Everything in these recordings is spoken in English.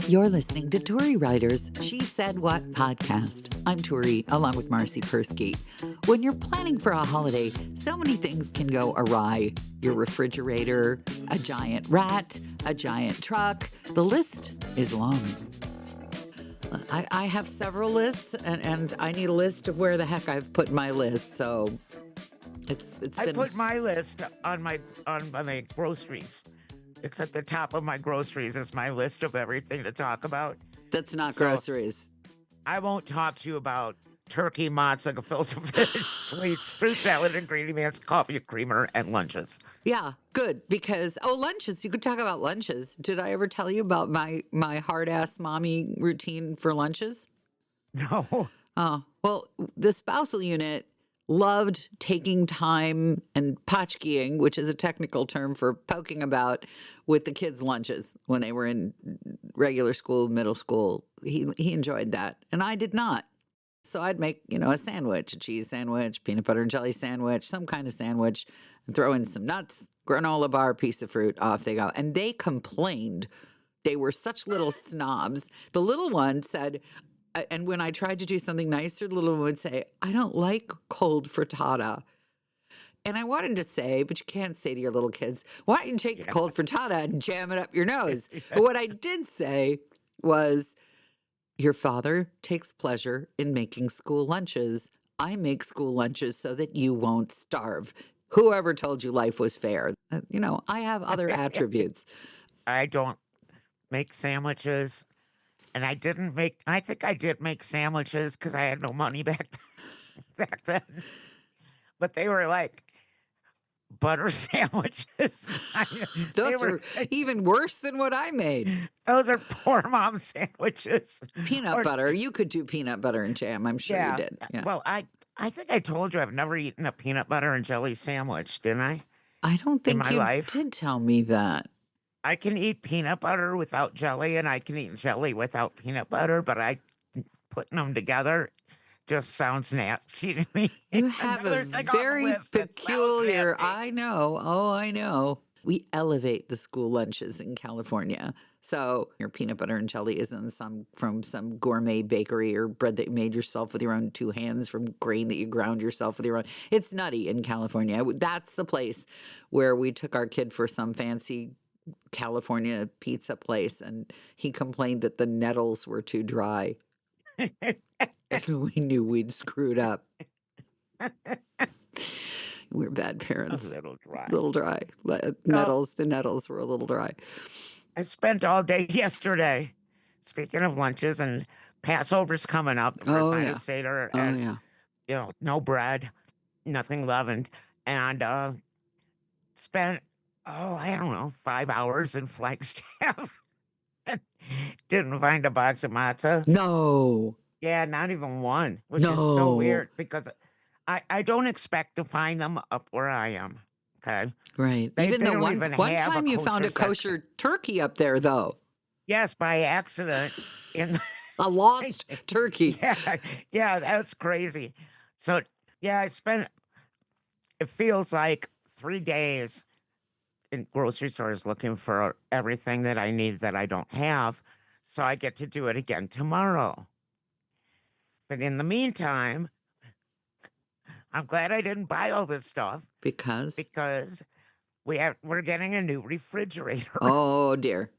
You're listening to Turi Ryder's She Said What podcast. I'm Turi, along with Marcy Persky. When you're planning for a holiday, so many things can go awry. Your refrigerator, a giant rat, a giant truck. The list is long. I have several lists, and I need a list of where the heck I've put my list. So I put my list on my groceries. It's at the top of my groceries is my list of everything to talk about. That's not groceries. I won't talk to you about turkey, matzah, gefilte fish, sweets, fruit salad, ingredients, coffee creamer, and lunches. Yeah, good. Because, lunches. You could talk about lunches. Did I ever tell you about my hard-ass mommy routine for lunches? No. Oh, well, the spousal unit loved taking time and potchkeying, which is a technical term for poking about with the kids' lunches when they were in regular school, middle school. He enjoyed that, and I did not. So I'd make, a sandwich, a cheese sandwich, peanut butter and jelly sandwich, some kind of sandwich, and throw in some nuts, granola bar, piece of fruit, off they go. And they complained. They were such little snobs. The little one said, and when I tried to do something nicer, the little one would say, I don't like cold frittata. And I wanted to say, but you can't say to your little kids, why don't you take the cold frittata and jam it up your nose? But what I did say was, your father takes pleasure in making school lunches. I make school lunches so that you won't starve. Whoever told you life was fair? I have other attributes. I don't make sandwiches. And I think I did make sandwiches because I had no money back then. But they were like butter sandwiches. Those are even worse than what I made. Those are poor mom sandwiches. Peanut butter. You could do peanut butter and jam. I'm sure you did. Yeah. Well, I think I told you I've never eaten a peanut butter and jelly sandwich, didn't I? I don't think in my life did tell me that. I can eat peanut butter without jelly, and I can eat jelly without peanut butter, but putting them together just sounds nasty to me. You have a very peculiar, I know. Oh, I know. We elevate the school lunches in California. So your peanut butter and jelly isn't from some gourmet bakery or bread that you made yourself with your own two hands from grain that you ground yourself with your own. It's nutty in California. That's the place where we took our kid for some fancy California pizza place, and he complained that the nettles were too dry. And we knew we'd screwed up. We're bad parents. A little dry. Little dry. Nettles. The nettles were a little dry. I spent all day yesterday. Speaking of lunches, and Passover's coming up. Seder, and no bread, nothing leavened, and spent 5 hours in Flagstaff. Didn't find a box of matzah. No. Yeah, not even one, which is so weird because I don't expect to find them up where I am. Okay. Right. Even the one time you found a kosher turkey up there, though. Yes, by accident. A lost turkey. Yeah, that's crazy. So, it feels like 3 days in grocery stores looking for everything that I need that I don't have. So I get to do it again tomorrow. But in the meantime, I'm glad I didn't buy all this stuff. Because we're getting a new refrigerator. Oh, dear.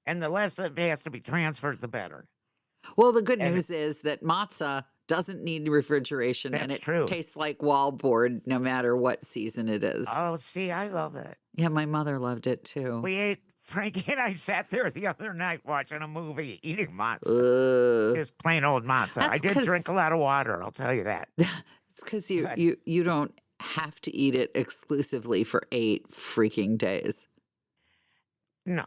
And the less that has to be transferred, the better. Well, the good news is that matzah doesn't need refrigeration, and it tastes like wallboard no matter what season it is. Oh, see, I love it. Yeah, my mother loved it too. We ate, Frankie and I sat there the other night watching a movie, eating matzah. Just plain old matzah. I did drink a lot of water, I'll tell you that. It's because you don't have to eat it exclusively for 8 freaking days. No.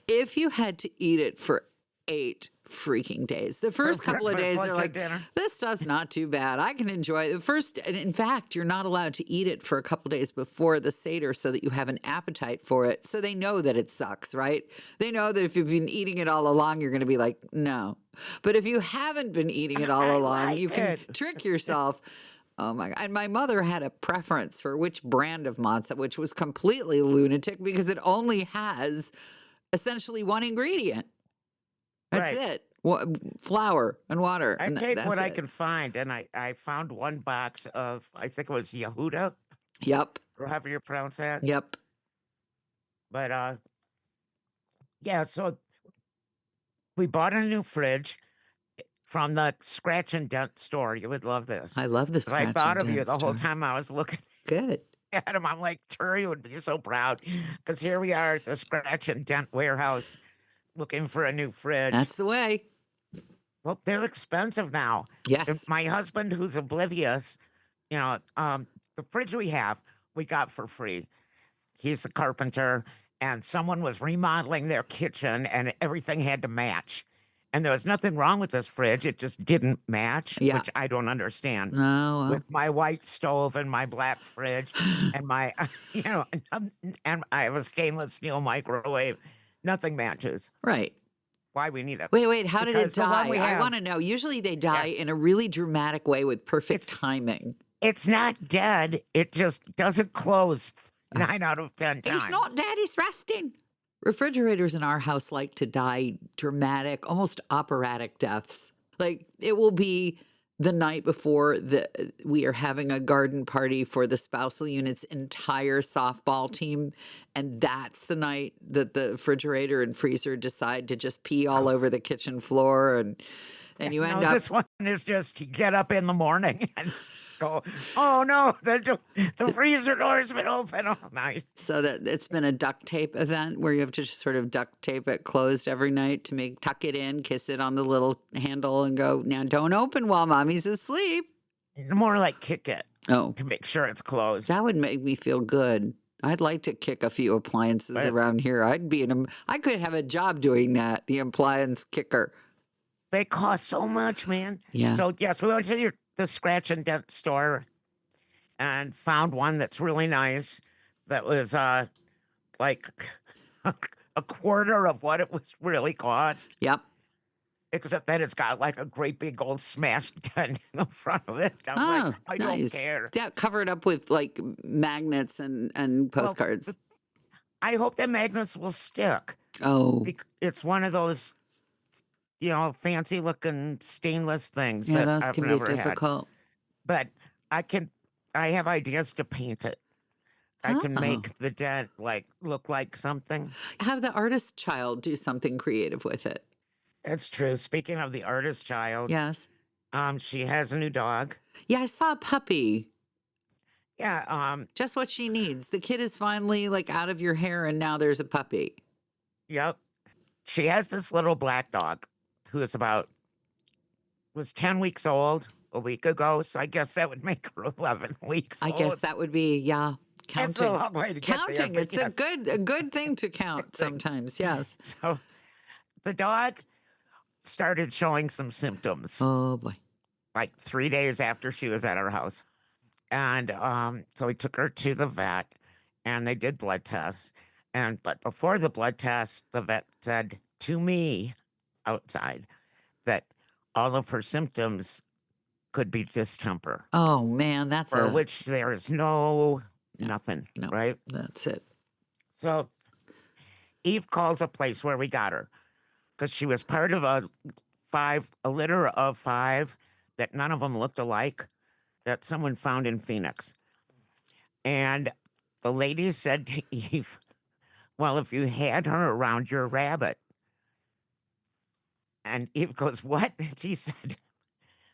If you had to eat it for 8 freaking days, the first couple of days are like, this stuff's not too bad. I can enjoy it. The first, and in fact, you're not allowed to eat it for a couple days before the Seder so that you have an appetite for it. So they know that it sucks, right? They know that if you've been eating it all along, you're going to be like, no. But if you haven't been eating it all along, you can trick yourself. Oh my God. And my mother had a preference for which brand of matzah, which was completely lunatic because it only has essentially one ingredient. That's Right. it. Flour and water. I And take what that's I it. can find, and I found one box of, I think it was Yehuda, Yep. or however you pronounce that. Yep. But yeah, so we bought a new fridge from the scratch and dent store. You would love this. I love the 'Cause I scratch thought and of you dent the whole store. time I was looking Good. at him. I'm like, Turi would be so proud because here we are at the scratch and dent warehouse looking for a new fridge. That's the way. Well, they're expensive now. And Yes. my husband, who's oblivious, the fridge we got for free. He's a carpenter, and someone was remodeling their kitchen, and everything had to match. And there was nothing wrong with this fridge; it just didn't match, Yeah. which I don't understand. Oh, well. With my white stove and my black fridge, and my, and I have a stainless steel microwave, nothing matches. Right. Why we need it? Wait. How did it Because the one die? we I have, want to know. Usually they die yeah, in a really dramatic way with perfect it's timing. it's not dead. It just doesn't close 9 out of 10 times. He's not dead, he's resting. Refrigerators in our house like to die dramatic, almost operatic deaths. Like it will be the night before we are having a garden party for the spousal unit's entire softball team. And that's the night that the refrigerator and freezer decide to just pee all over the kitchen floor. And you end No, up. this one is just you get up in the morning and go, oh no, the freezer door's been open all night. So that it's been a duct tape event where you have to just sort of duct tape it closed every night to tuck it in, kiss it on the little handle and go, now don't open while mommy's asleep. More like kick it Oh, to make sure it's closed. that would make me feel good. I'd like to kick a few appliances But around here. I could have a job doing that, the appliance kicker. they cost so much, man. Yeah. So yes, we went to the scratch and dent store and found one that's really nice. That was like a quarter of what it was really cost. Yep. Except that it's got like a great big old smashed dent in the front of it. I'm like, I don't nice. care. Yeah, covered up with like magnets and Well, postcards. I hope the magnets will stick. Oh, It's one of those, fancy looking stainless things yeah, that those I've can be never had. difficult. But I have ideas to paint it. I can Oh. make the dent look like something. Have the artist child do something creative with it. That's true. Speaking of the artist child, Yes. she has a new dog. Yeah, I saw a puppy. Yeah, Just what she needs. The kid is finally like out of your hair and now there's a puppy. yep. She has this little black dog who was 10 weeks old a week ago. So I guess that would make her 11 weeks I old. guess that would be, yeah, That's a counting. long way to get there, Counting. but It's yes. a good thing to count sometimes. Yes. So the dog started showing some symptoms Oh boy. like 3 days after she was at our house. And so we took her to the vet and they did blood tests. But before the blood tests, the vet said to me outside that all of her symptoms could be distemper, Oh man, that's for which there is nothing, no, right? that's it. So Eve calls a place where we got her because she was part of a litter of 5 that none of them looked alike that someone found in Phoenix. And the lady said to Eve, well, if you had her around your rabbit. And Eve goes, what? She said,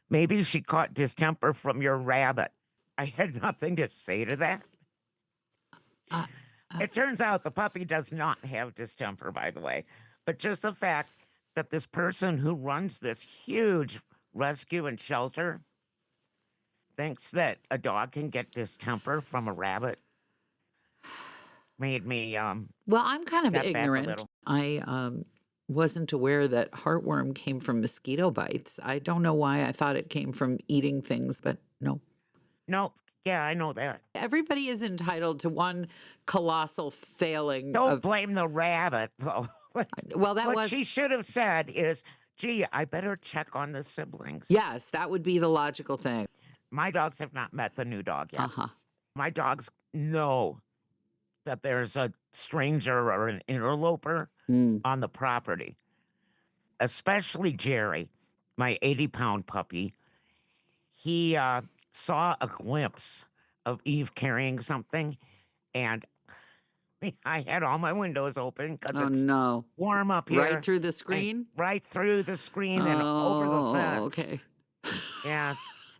maybe she caught distemper from your rabbit. I had nothing to say to that. Uh, It turns out the puppy does not have distemper, by the way, but just the fact that this person who runs this huge rescue and shelter thinks that a dog can get distemper from a rabbit made me Well, I'm kind of step back a ignorant. little. I wasn't aware that heartworm came from mosquito bites. I don't know why I thought it came from eating things, but no. No, yeah, I know that. Everybody is entitled to one colossal failing Don't of. blame the rabbit, though. Well, that What was. she should have said is, gee, I better check on the siblings. Yes, that would be the logical thing. my dogs have not met the new dog yet. Uh-huh. My dogs know that there's a stranger or an interloper Mm. on the property, especially Jerry, my 80-pound puppy. He saw a glimpse of Eve carrying something, and I had all my windows open because Oh, it's no. warm up Right here. through the and screen? right through the screen and over the Oh, fence. okay. Yeah.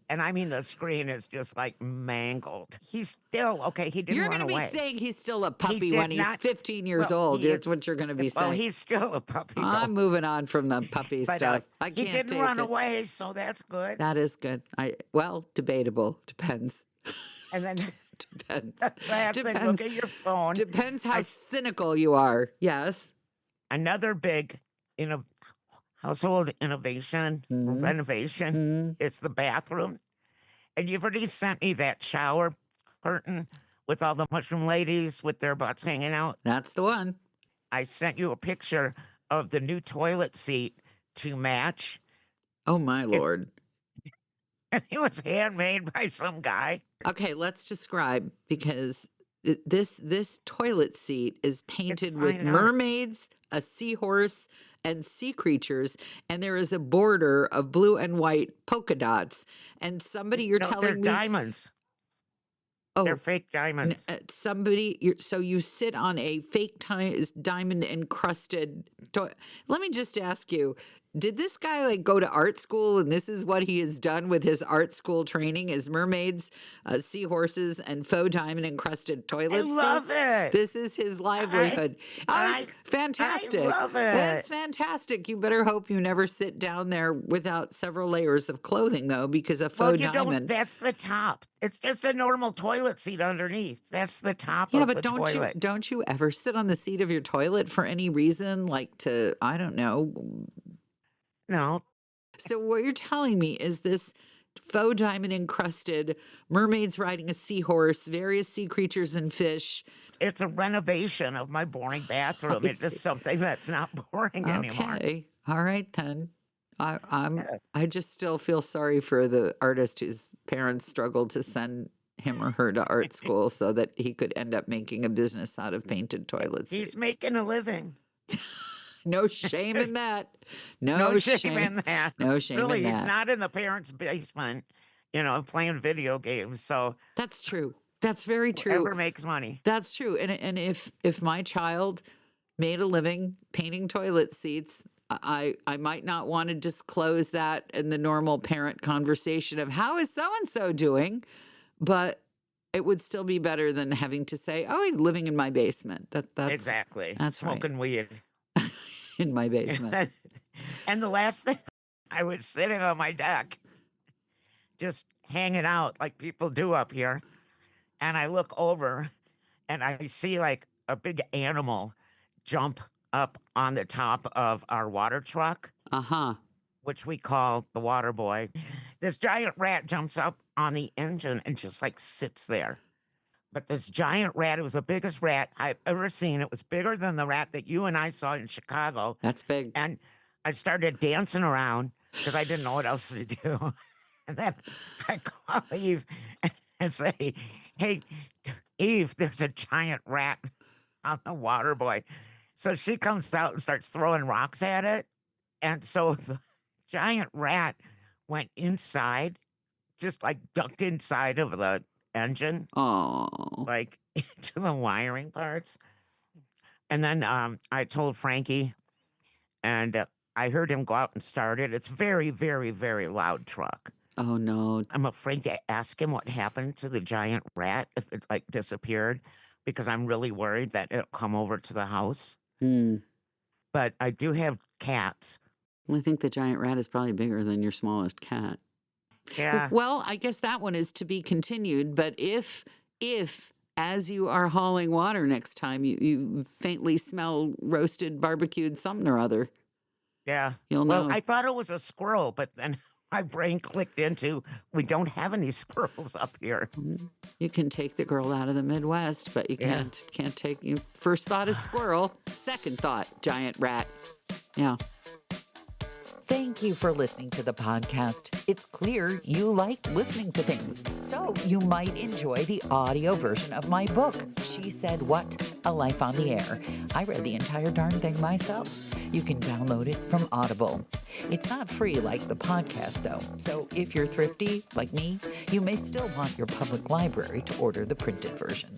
And I mean, the screen is just like mangled. He's still, okay, he didn't You're run going to be away. saying he's still a puppy did when he's not- 15 years well, old. he is- That's what you're going to be Well, saying. he's still a puppy, though. I'm moving on from the puppy But stuff. I he can't didn't take run it. away, so that's good. That is good. Well, debatable. Depends. And then Depends. last thing, look at your phone. Depends how cynical you are. Yes. Another big household innovation, renovation, it's the bathroom. And you've already sent me that shower curtain with all the mushroom ladies with their butts hanging out. That's the one. I sent you a picture of the new toilet seat to match. Oh, my Lord. And it was handmade by some guy. Okay, let's describe, because this toilet seat is painted with fine art. mermaids, a seahorse, and sea creatures, and there is a border of blue and white polka dots. And somebody, you're No, telling they're me, diamonds. oh, They're fake diamonds. so you sit on a fake diamond encrusted. Let me just ask you. Did this guy like go to art school, and this is what he has done with his art school training, is mermaids, seahorses, and faux diamond encrusted toilet seats? I love it. This is his livelihood. It's fantastic. I love it. It's fantastic. You better hope you never sit down there without several layers of clothing, though, because a faux you diamond. That's the top. It's just a normal toilet seat underneath. That's the top Yeah, of but the toilet. don't you ever sit on the seat of your toilet for any reason, like to, I don't know. No. So what you're telling me is this faux diamond encrusted mermaids riding a seahorse, various sea creatures and fish. It's a renovation of my boring bathroom. It's just something that's not boring anymore. Okay. All right, then. I just still feel sorry for the artist whose parents struggled to send him or her to art school so that he could end up making a business out of painted toilet seats. He's making a living. No shame in that. No shame in that. No shame really, in that. he's not in the parents' basement, playing video games. So That's true. That's very true. whoever makes money. That's true. And if my child made a living painting toilet seats, I might not want to disclose that in the normal parent conversation of how is so and so doing, but it would still be better than having to say, "Oh, he's living in my basement." That's Exactly. That's Smoking weed. in my basement. And the last thing, I was sitting on my deck, just hanging out like people do up here. And I look over and I see like a big animal jump up on the top of our water truck, which we call the water boy. This giant rat jumps up on the engine and just like sits there. But this giant rat, it was the biggest rat I've ever seen. It was bigger than the rat that you and I saw in Chicago. That's big. And I started dancing around because I didn't know what else to do. And then I call Eve and say, "Hey, Eve, there's a giant rat on the water boy." So she comes out and starts throwing rocks at it. And so the giant rat went inside, just like ducked inside of the engine, like into the wiring parts. And then I told Frankie, and I heard him go out and start it. It's very, very, very loud truck. Oh no. I'm afraid to ask him what happened to the giant rat, if it like disappeared, because I'm really worried that it'll come over to the house. But I do have cats. I think the giant rat is probably bigger than your smallest cat. Yeah. Well, I guess that one is to be continued. But if as you are hauling water next time, you faintly smell roasted, barbecued something or other. Yeah. You'll know. Well, I thought it was a squirrel, but then my brain clicked into we don't have any squirrels up here. You can take the girl out of the Midwest, but you can't take you. First thought is squirrel. Second thought, giant rat. Yeah. Thank you for listening to the podcast. It's clear you like listening to things, so you might enjoy the audio version of my book, She Said What? A Life on the Air. I read the entire darn thing myself. You can download it from Audible. It's not free like the podcast, though, so if you're thrifty, like me, you may still want your public library to order the printed version.